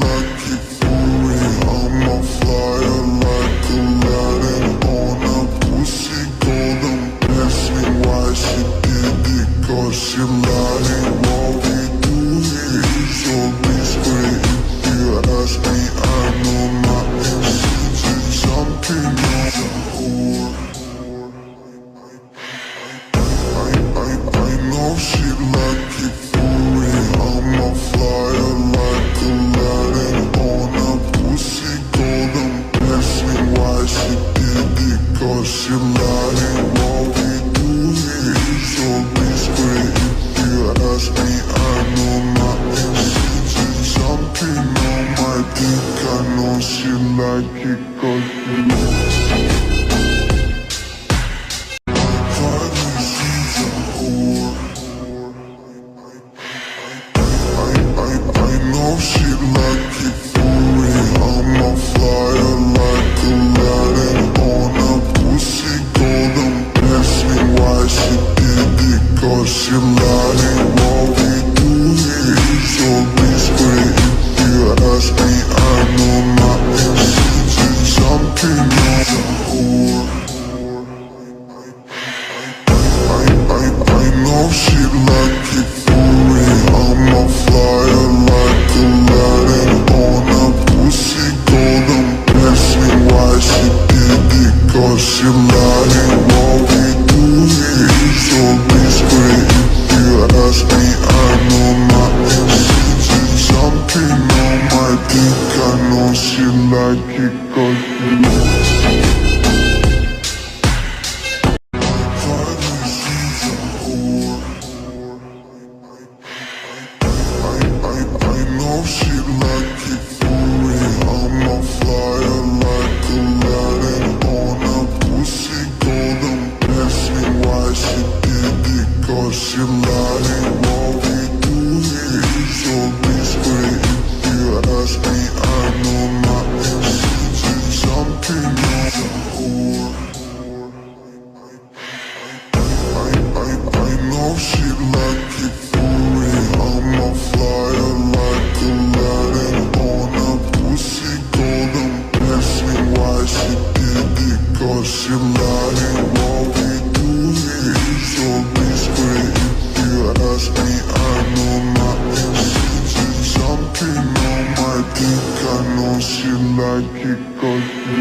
like it for it. I'm a flyer like Aladdin on a pussy golden. Ask me why she did it, cause she lied. And what we do here is always great. If you ask me, I know my answer. Something on the whore. I know she like it for it. I'm a flyer like Aladdin on a pussy golden. Ask me why she did it, cause she lied. And what we do here is always great. If you ask me, I know my answer. Something on my dick, I know she like it, cause she I know she like it for it. I'm a flyer like Aladdin on a pussy golden. Ask me why she did it, cause she lied. And what we do here is always great. If you ask me, I know my answer. Something on the whore. I know she like it for it. I'm a flyer like Aladdin on a pussy golden. Ask me why she did it, cause she lied. And what we do here is always great. If you ask me, I know my answer. Something on my dick, I know she like it, cause she I know she like it for it. I'm a flyer like Aladdin on a pussy golden. Ask me why she did it, cause she lied. And what we do here is always great. If you ask me, I know my answer. Something on the whore. I know she like it for it. I'm a flyer like Aladdin on a pussy golden. Ask me why she did it, cause she lied. And what we do here is always great. If you ask me, I know my answer. Something on my dick, I know she like it, cause she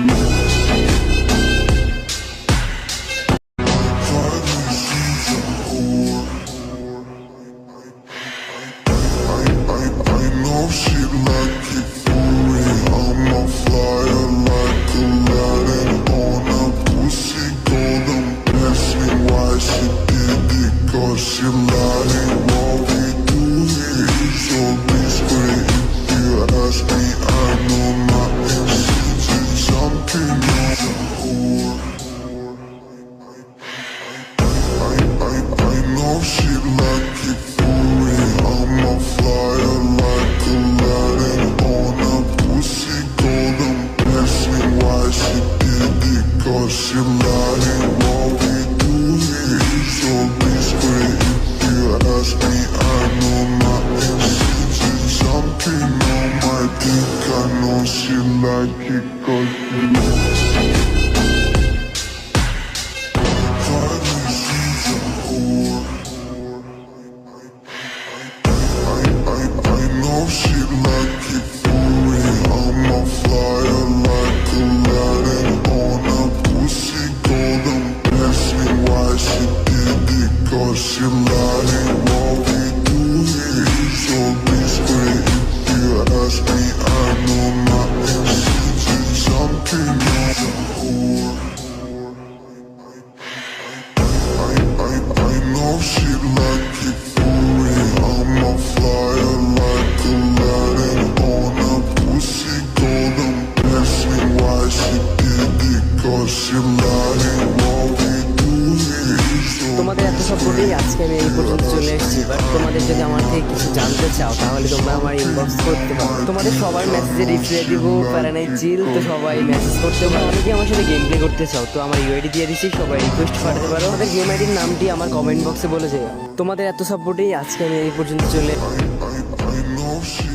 I know she like it for it. I'm a flyer like Aladdin on a pussy golden. Ask me why she did it, cause she lied. And what we do here is always great. If you ask me, I know my answer. Something on the whore. I know she like it for it. I'm a flyer like Aladdin on a pussy golden. Ask me why she did it, cause she lied. And what we do here is always great. If you ask me, I know my answer. Something on my dick, I know she like it, cause she I know she like it for it. I'm a flyer like Aladdin on a pussy golden. Ask me why she did it, cause she lied. And what we do here is always great. If you ask me, I know my answer. Something on the whore. I know she like it for it. I'm a flyer like Aladdin on a pussy golden. Ask me why she did it, cause she lied. And what we do here is তোমাদের এত সাপোর্টেই আজকে আমি এই পর্যন্ত চলে এসেছি। But তোমাদের যদি আমার থেকে কিছু জানতে চাও তাহলে তোমরা আমার ইনবক্স করতে পারো। তোমাদের সবার মেসেজে রিপ্লাই দিব, প্যারানাই চিল, তো সবাই মেসেজ করতে পারো। আমি কি আমার সাথে গেম প্লে করতে চাও তো আমার ইউআইডি দিয়ে দিচ্ছি, সবাই রিকোয়েস্ট পাঠাতে পারো। আমাদের গেম আইডির নামটি আমার কমেন্ট বক্সে বলে যাও। তোমাদের এত সাপোর্টেই আজকে আমি এই পর্যন্ত চলে I know she